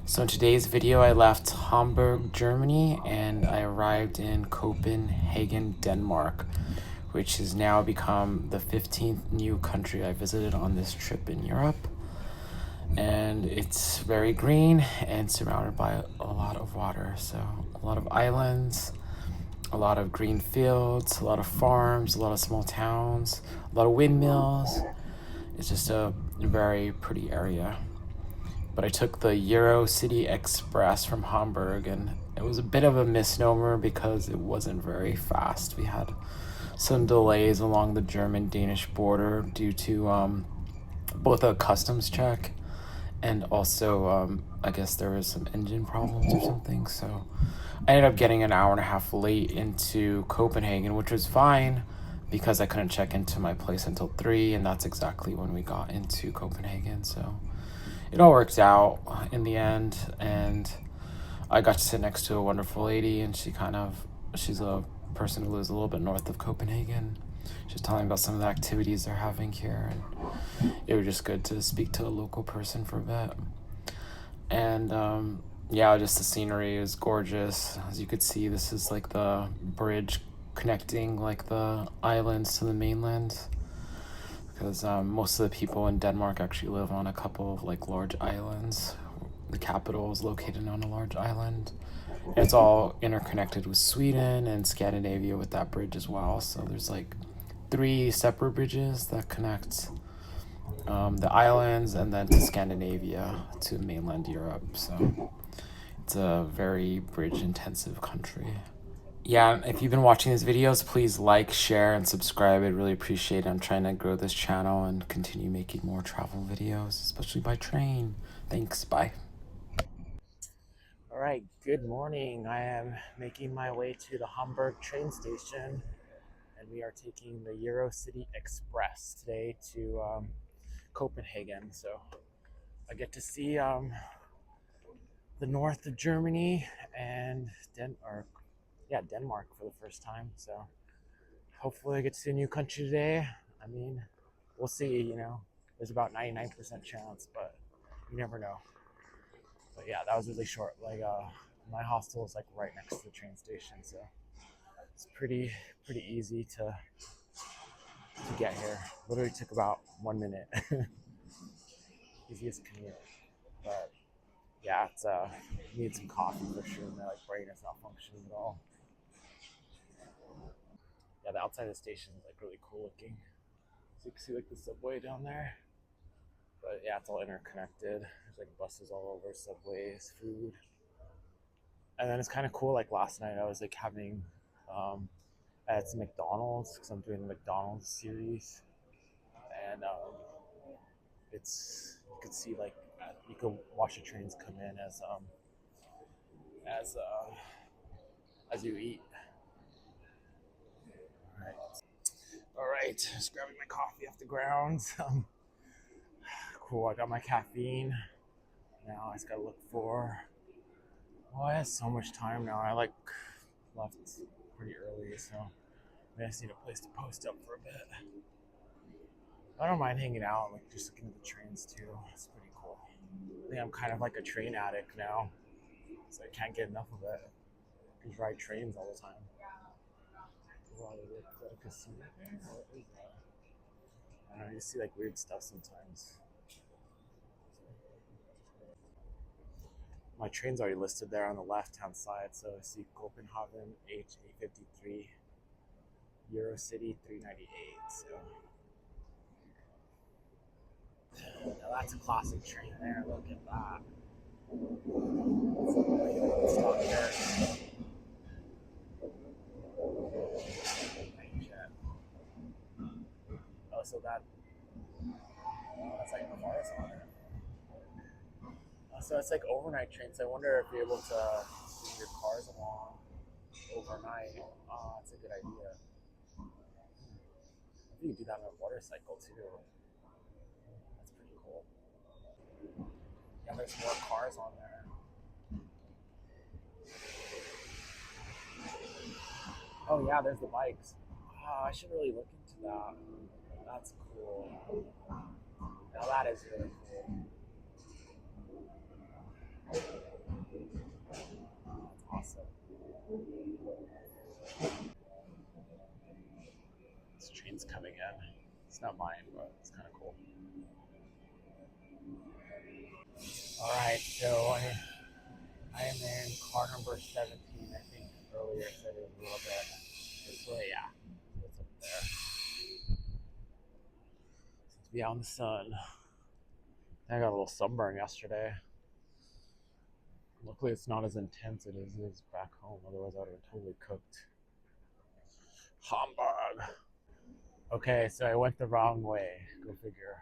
So in today's video, I left Hamburg, Germany, and I arrived in Copenhagen, Denmark, which has now become the 15th new country I visited on this trip in Europe. And it's very green and surrounded by a lot of water. So a lot of islands, a lot of green fields, a lot of farms, a lot of small towns, a lot of windmills. It's just a very pretty area. But I took the EuroCity Express from Hamburg, and it was a bit of a misnomer because it wasn't very fast. We had some delays along the German-Danish border due to both a customs check and also I guess there was some engine problems or something. So I ended up getting an hour and a half late into Copenhagen, which was fine because I couldn't check into my place until 3, and that's exactly when we got into Copenhagen. So it all worked out in the end, and I got to sit next to a wonderful lady, and she's a person who lives a little bit north of Copenhagen. She's telling me about some of the activities they're having here, and it was just good to speak to a local person for a bit. And yeah, just the scenery is gorgeous. As you could see, this is like the bridge connecting like the islands to the mainland, because most of the people in Denmark actually live on a couple of like large islands. The capital is located on a large island. It's all interconnected with Sweden and Scandinavia with that bridge as well. So there's like 3 separate bridges that connect the islands and then to Scandinavia, to mainland Europe. So it's a very bridge intensive country. Yeah, if you've been watching these videos, please like, share, and subscribe. I'd really appreciate it. I'm trying to grow this channel and continue making more travel videos, especially by train. Thanks, bye. All right, good morning. I am making my way to the Hamburg train station, and we are taking the EuroCity Express today to Copenhagen. So I get to see the north of Germany and Denmark for the first time. So hopefully I get to see a new country today. I mean, we'll see, there's about 99% chance, but you never know. But yeah, that was really short. Like my hostel is like right next to the train station, so it's pretty easy to get here. Literally took about 1 minute. Easiest commute. But yeah, it's need some coffee for sure. My like brain is not functioning at all. Yeah, the outside of the station is like really cool looking. So you can see like the subway down there. But yeah, it's all interconnected. There's like buses all over, subways, food. And then it's kind of cool. Like last night, I was like having at some McDonald's because I'm doing the McDonald's series, and it's you could see like you could watch the trains come in as as you eat. All right, just grabbing my coffee off the ground. Cool. I got my caffeine. Now I just gotta look for. Well, I have so much time now. I like left pretty early, so I just need a place to post up for a bit. I don't mind hanging out, like just looking at the trains too. It's pretty cool. I think I'm kind of like a train addict now, so I can't get enough of it. I just ride trains all the time. Wow, is that a casino thing? What is that? I don't know, you see like weird stuff sometimes. My train's already listed there on the left-hand side, so I see Copenhagen H853, EuroCity 398. So now that's a classic train there. Look at that. It's not there. Oh, so that's like cars on it. So it's like overnight trains. I wonder if you're able to bring your cars along overnight. Oh, that's a good idea. I think you can do that on a motorcycle too. That's pretty cool. Yeah, there's more cars on there. Oh yeah, there's the bikes. Oh, I should really look into that. That's cool. Now that is really cool. Awesome. This train's coming in. It's not mine, but it's kind of cool. All right, so I am in car number 17. I think earlier I said it was a little bit this way. Yeah, it's up there. Seems to be out in the sun. I got a little sunburn yesterday. Luckily, it's not as intense as it is back home. Otherwise, I would have been totally cooked. Hamburg. Okay, so I went the wrong way. Go figure.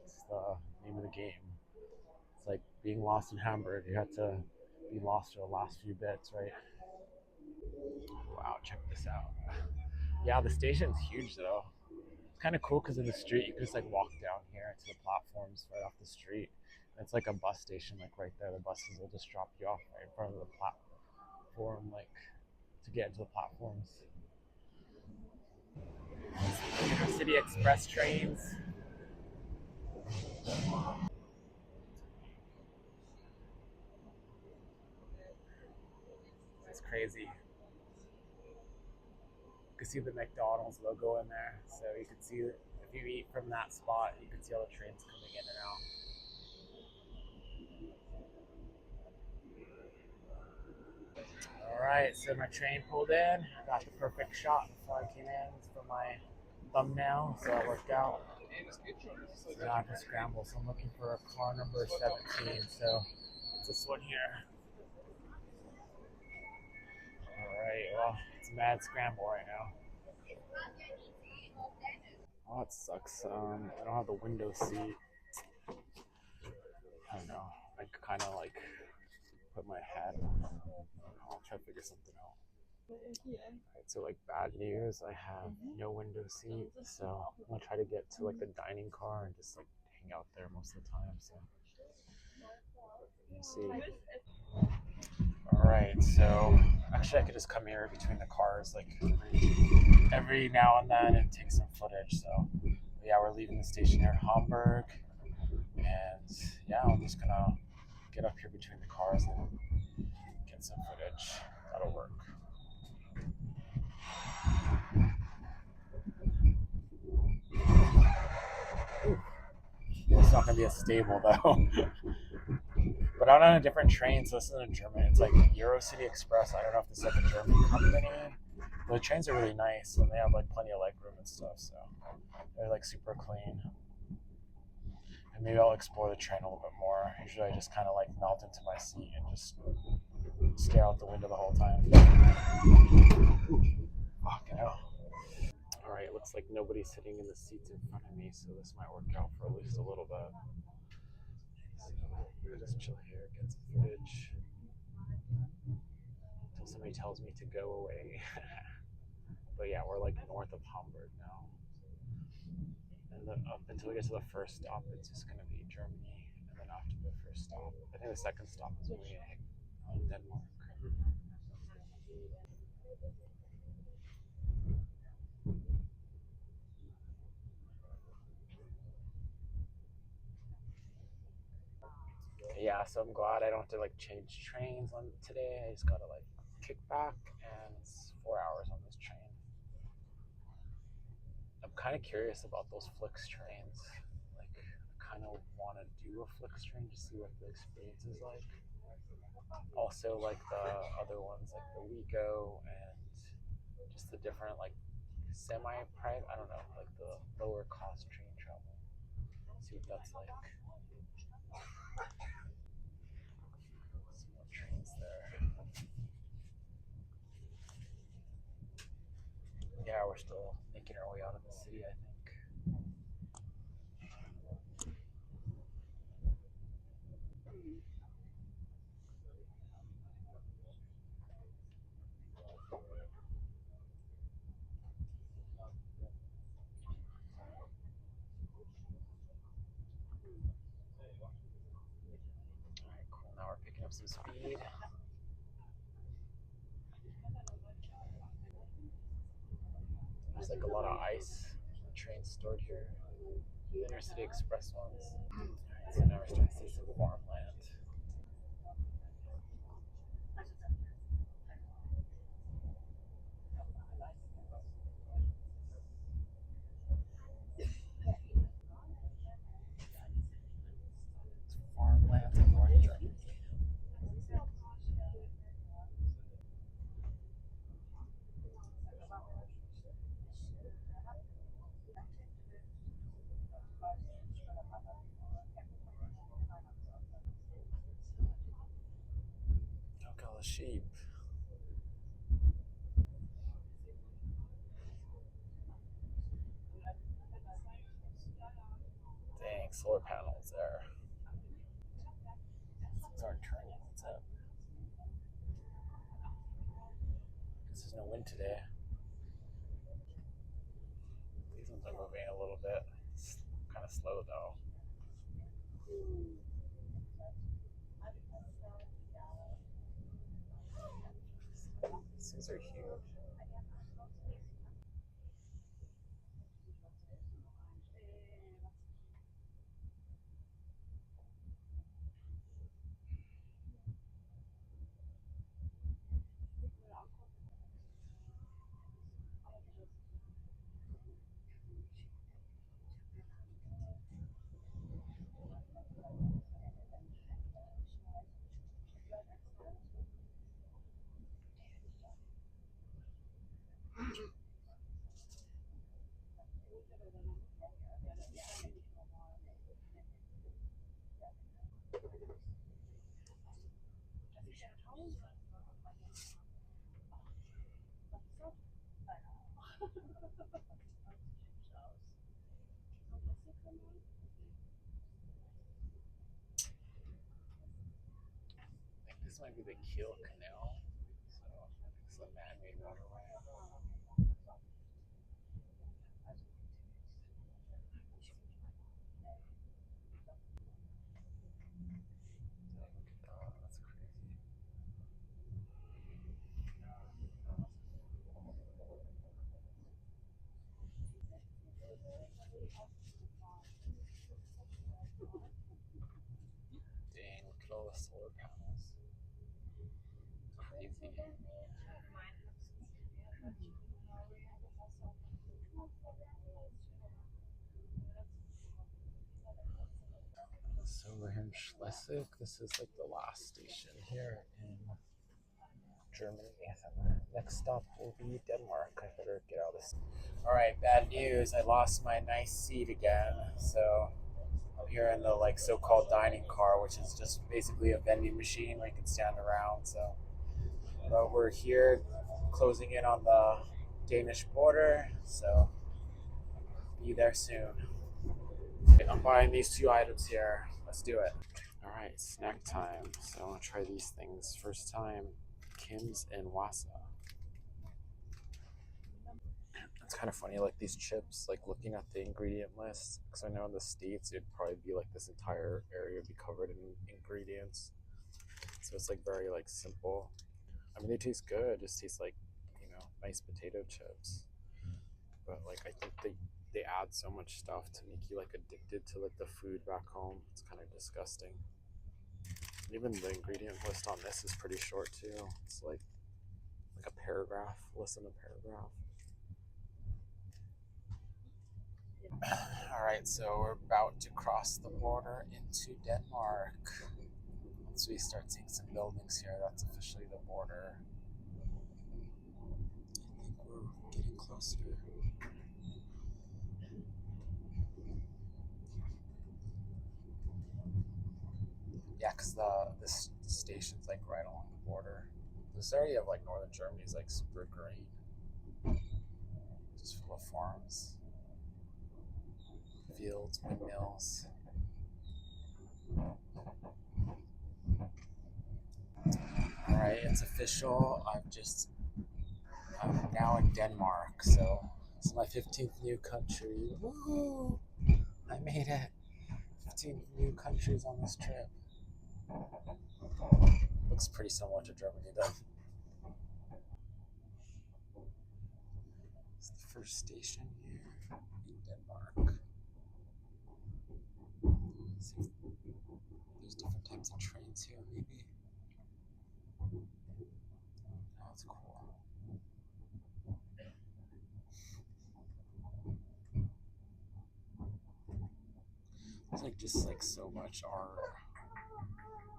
It's the name of the game. It's like being lost in Hamburg. You have to be lost for the last few bits, right? Wow, check this out. Yeah, the station's huge though. It's kind of cool because in the street you can just like walk down here to the platforms right off the street. And it's like a bus station, like right there. The buses will just drop you off right in front of the platform, like to get into the platforms. EuroCity Express trains. It's crazy. You can see the McDonald's logo in there, so you can see if you eat from that spot, you can see all the trains coming in and out. All right, so my train pulled in. I got the perfect shot before I came in for my thumbnail, so it worked out. So now I have to scramble. So I'm looking for car number 17. So it's this one here. All right, well, it's a mad scramble right now. Oh, it sucks. I don't have the window seat. I don't know. I kind of like put my hat on. I'll try to figure something out. Right, so like bad news, I have no window seat, so I'm gonna try to get to like the dining car and just like hang out there most of the time. So we'll see. All right, so actually I could just come here between the cars like every now and then and take some footage. So yeah, we're leaving the station here in Hamburg, and yeah, I'm just gonna get up here between the cars and get some footage. That'll work. It's not gonna be as stable though. But I'm on a different train, so this isn't in German. It's like EuroCity Express. I don't know if this is like a German company. The trains are really nice, and they have like plenty of legroom and stuff, so they're like super clean. And maybe I'll explore the train a little bit more. Usually, I just kind of like melt into my seat and just stare out the window the whole time. Fucking hell. All right, looks like nobody's sitting in the seats in front of me, so this might work out for at least a little bit. So we'll just chill here, get some footage until somebody tells me to go away. But yeah, we're like north of Hamburg now. And up until we get to the first stop, it's just going to be Germany. And then after the first stop, I think the second stop is going to be Denmark. Yeah, so I'm glad I don't have to like change trains on today. I just got to like kick back, and it's 4 hours on this train. I'm kind of curious about those Flix trains. Like, I kind of want to do a Flix train to see what the experience is like. Also, like the other ones, like the Wigo and just the different like semi-private. I don't know, like the lower cost train travel. See what that's like. Some more trains there. Yeah, we're still making our way out of the city, I think. All right, cool. Now we're picking up some speed. There's like a lot of ice trains stored here. The Inner City Express ones. All right, so now we're starting to see some farmland. sheep. Dang, solar panels there. Things aren't turning. What's up? There's no wind today. These ones are moving a little bit. It's kind of slow though. These things are huge. I think this might be the Kiel Canal. So it's a man-made waterway. Oh, that's crazy. Dang, look at all the solar panels. Crazy. So we're here in Schleswig. This is like the last station here in Germany. Next stop will be Denmark. I better get out of this. All right, bad news. I lost my nice seat again. So I'm here in the like so-called dining car, which is just basically a vending machine where you can stand around. So, but we're here, closing in on the Danish border. So, be there soon. I'm buying these two items here. Let's do it. All right, snack time. So I want to try these things. First time, Kim's and Wasa. It's kind of funny, like these chips, like looking at the ingredient list, because I know in the States it'd probably be like this entire area would be covered in ingredients. So it's like very like simple. I mean, they taste good. It just tastes like, nice potato chips. But like I think they add so much stuff to make you like addicted to like the food back home. It's kind of disgusting. Even the ingredient list on this is pretty short too. It's like a paragraph, less than a paragraph. All right, so we're about to cross the border into Denmark. Once we start seeing some buildings here, that's officially the border. I think we're getting closer. Yeah, because this station's like right along the border. This area of like northern Germany is like super green, just full of farms, fields, windmills. All right, it's official. I'm now in Denmark, so it's my 15th new country. Woo! I made it. 15 new countries on this trip. Looks pretty similar to Germany, though. It's the first station here in Denmark. Let's see if there's different types of trains here, maybe. Oh, it's cool. There's like just like so much art.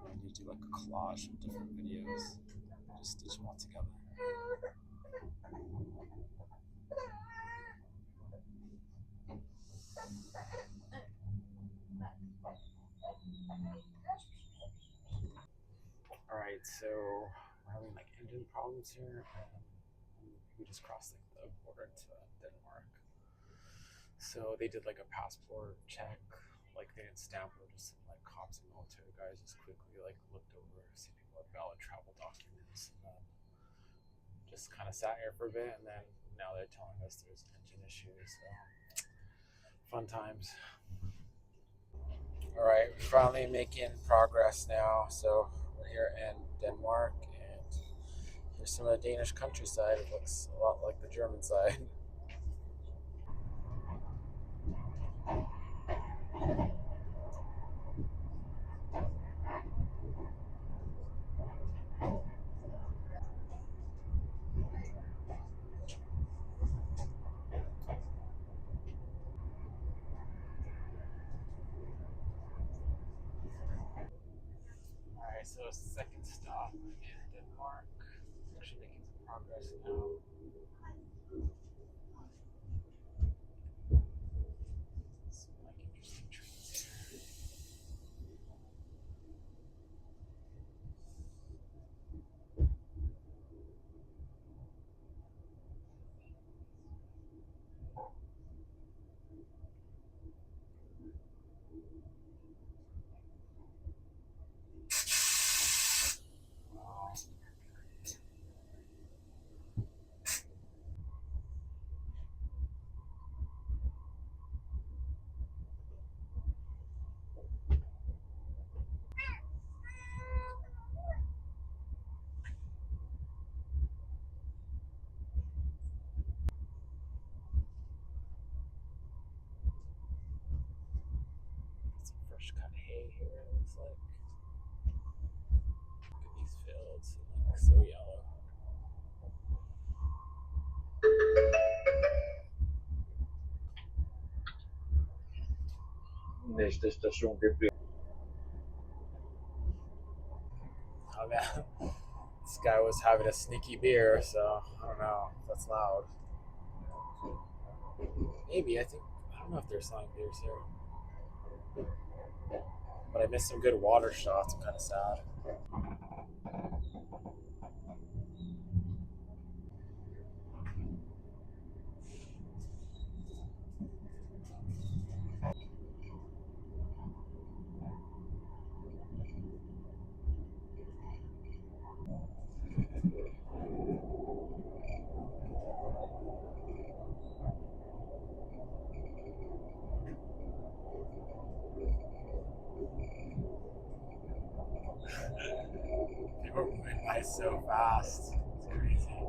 I need to do like a collage of different videos. Just stitch them all together. All right, so we're having like engine problems here, and we just crossed like the border to Denmark. So they did like a passport check, like they didn't stamp it, just some like cops and military guys just quickly like looked over, see if people had valid travel documents, and then just kind of sat here for a bit, and then now they're telling us there's engine issues. So fun times. All right, we're finally making progress now. So we're here in Denmark, and here's some of the Danish countryside. It looks a lot like the German side. All right, so second stop in Denmark. Actually making some progress now. Some like interesting trains here. Some fresh cut hay here. It looks like. Look at these fields, they look so yellow. Næste station det bliver. Oh man, this guy was having a sneaky beer, so I don't know if that's loud. Maybe, I don't know if they're selling beers here. But I missed some good water shots. I'm kind of sad. People are moving by so fast. It's crazy.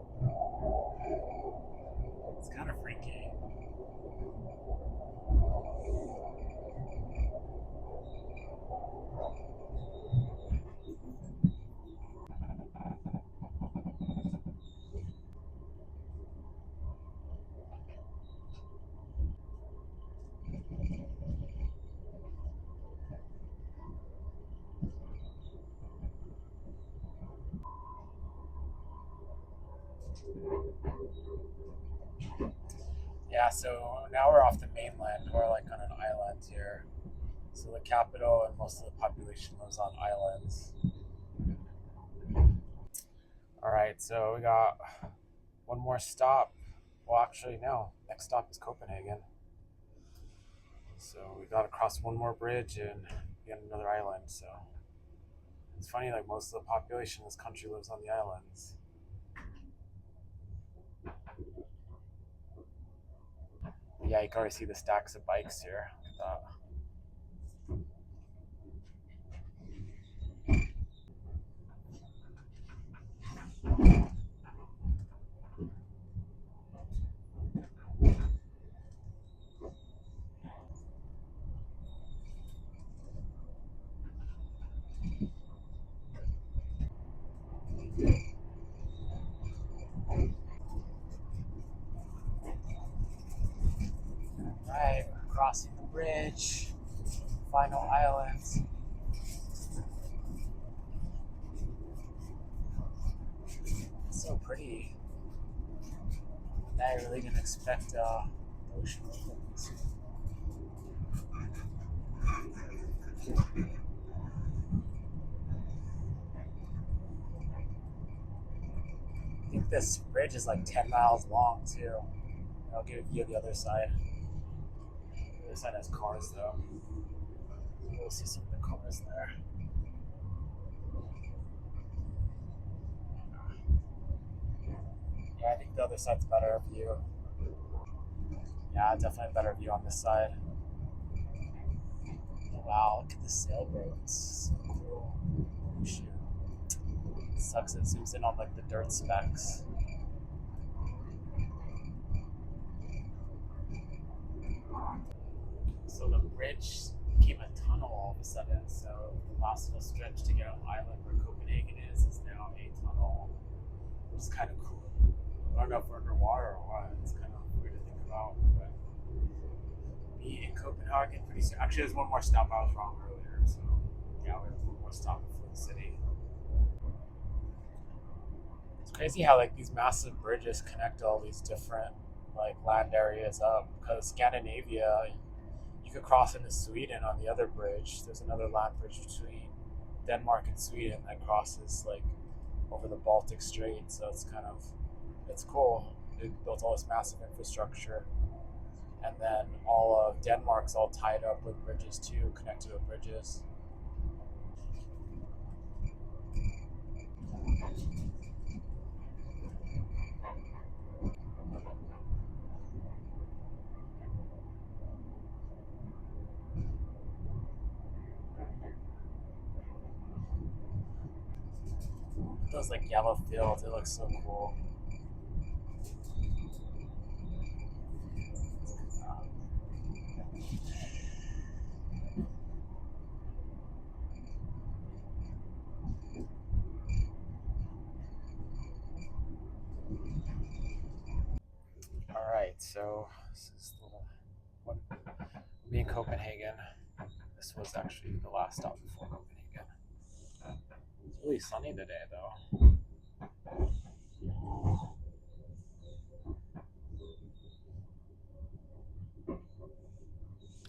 It's kind of freaky. Yeah, so now we're off the mainland. We're like on an island here. So the capital and most of the population lives on islands. All right, so we got one more stop. Well, actually, no. Next stop is Copenhagen. So we got to cross one more bridge and be on another island. So it's funny, like most of the population in this country lives on the islands. Yeah, you can already see the stacks of bikes here. Look at that. Right, we're crossing the bridge. Final islands. It's so pretty. Now I really didn't expect ocean openings. think this bridge is like 10 miles long too. I'll give you the other side. The other side has cars though. We'll see some of the cars there. Yeah, I think the other side's better view. Yeah, definitely a better view on this side. Wow, look at the sailboat. It's so cool. Oh, shoot. It sucks it zooms in on like the dirt specks. So the bridge became a tunnel all of a sudden. So the last little stretch to get on island where Copenhagen is now a tunnel. Which is kind of cool. I don't know if we're underwater or what. It's kind of weird to think about. But be in Copenhagen pretty soon. Actually, there's one more stop. I was wrong earlier. So yeah, we have one more stop before the city. It's crazy how like these massive bridges connect all these different like land areas up. Because Scandinavia, you could cross into Sweden on the other bridge. There's another land bridge between Denmark and Sweden that crosses like over the Baltic Strait. So it's cool. They built all this massive infrastructure, and then all of Denmark's all tied up with bridges too, connected with bridges. Those like yellow fields, it looks so cool. All right, so this is what me in Copenhagen. This was actually the last stop before Copenhagen. It's really sunny today, though.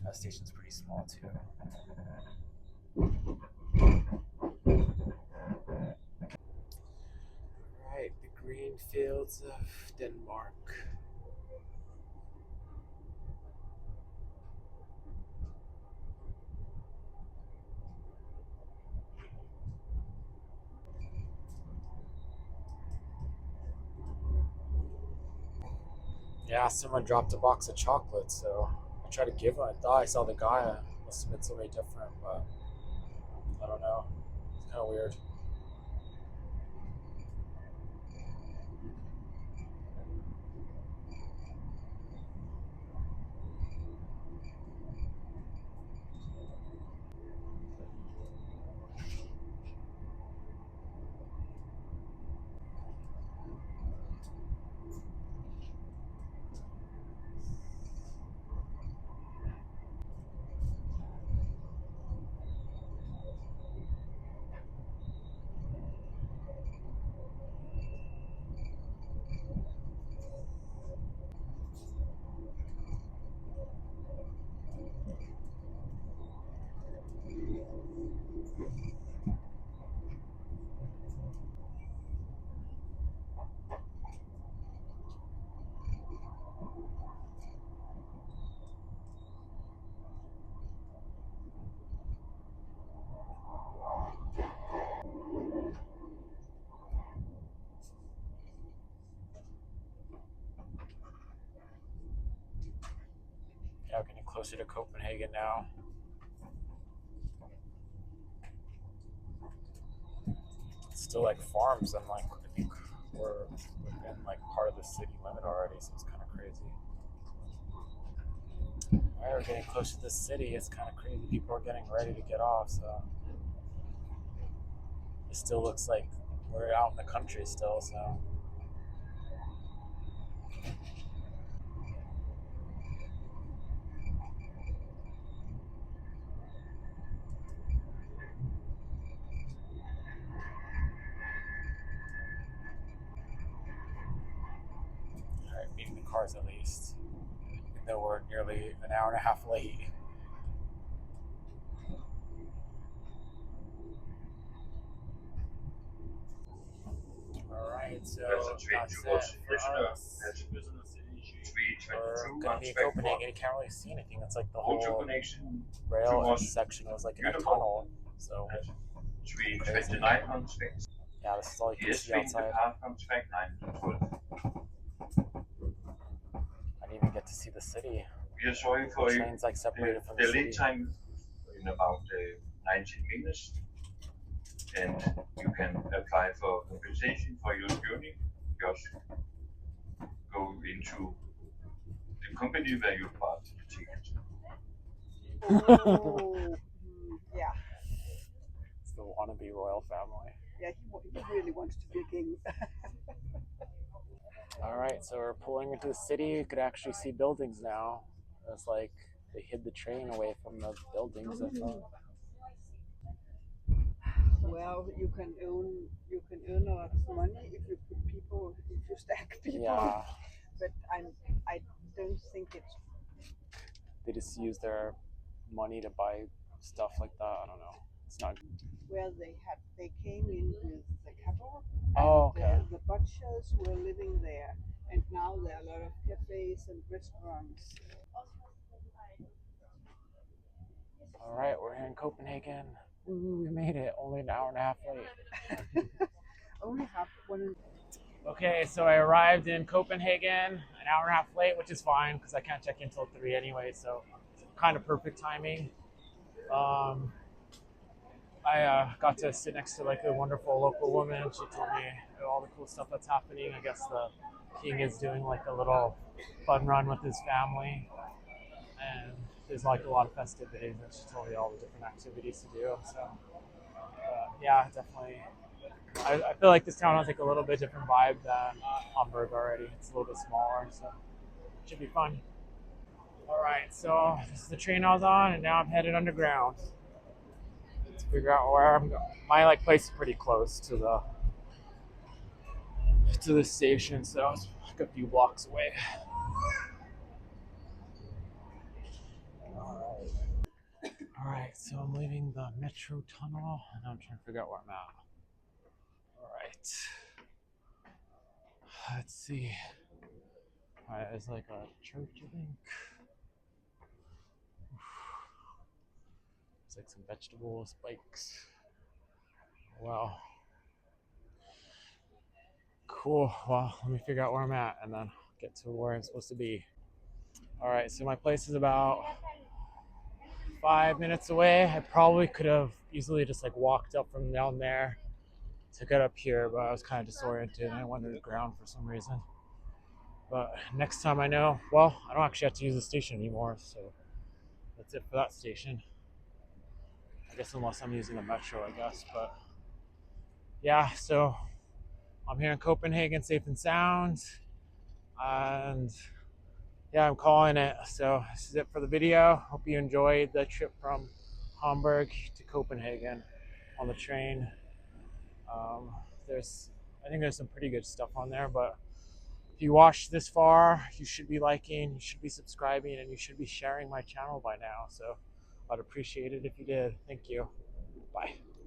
That station's pretty small too. Alright, the green fields of Denmark. Yeah, someone dropped a box of chocolates, so I tried to give one. I thought I saw the guy. I must have been somebody different, but I don't know. It's kind of weird. Yeah, we're getting closer to Copenhagen now. It's still like farms, and like I think we're within like part of the city limit already, so it's kind of crazy. Alright, we're getting close to the city. It's kind of crazy. People are getting ready to get off, so it still looks like we're out in the country still, so. Alright, beating the cars at least. Even though we're nearly an hour and a half late. Alright, so that's it for us. We're gonna be in Copenhagen. You can't really see anything. It's like the whole rail section was like in a tunnel. So crazy. Yeah, this is all you can see outside. I didn't even get to see the city. The train's like separated from the city. Time in about 19 minutes, and you can apply for compensation for your journey. Just go into the company where you bought the ticket. Oh, yeah. It's the wannabe royal family. Yeah, he really wants to be king. All right, so we're pulling into the city. You could actually see buildings now. It's like they hid the train away from the buildings. I thought. Well, you can earn a lot of money if you stack people. Yeah. But I don't think it's. They just use their money to buy stuff like that. I don't know. It's not. Well, they came in with the cattle. Oh, and, okay. the butchers were living there, and now there are a lot of cafes and restaurants. All right, we're here in Copenhagen. Ooh, we made it. Only an hour and a half late. Only half one. Okay, so I arrived in Copenhagen an hour and a half late, which is fine because I can't check in until 3 anyway, so kind of perfect timing. I got to sit next to like a wonderful local woman. She told me all the cool stuff that's happening. I guess the king is doing like a little fun run with his family, and there's like a lot of festivities, and she told me all the different activities to do. So yeah, definitely. I feel like this town has like a little bit different vibe than Hamburg already. It's a little bit smaller, so it should be fun. All right, so this is the train I was on, and now I'm headed underground to figure out where I'm going. My like place is pretty close to the station, so it's like a few blocks away. All right, so I'm leaving the metro tunnel, and I'm trying to figure out where I'm at. All right, let's see. All right, there's like a church, I think. It's like some vegetables, bikes. Wow. Cool. Well, let me figure out where I'm at and then get to where I'm supposed to be. All right, so my place is about 5 minutes away. I probably could have easily just like walked up from down there to get up here, but I was kind of disoriented and I went underground for some reason. But next time I know, well, I don't actually have to use the station anymore, so that's it for that station. I guess unless I'm using the metro, I guess. But yeah, so I'm here in Copenhagen, safe and sound. And yeah, I'm calling it. So this is it for the video. Hope you enjoyed the trip from Hamburg to Copenhagen on the train. I think there's some pretty good stuff on there, but if you watched this far, you should be liking, you should be subscribing, and you should be sharing my channel by now. So I'd appreciate it if you did. Thank you. Bye.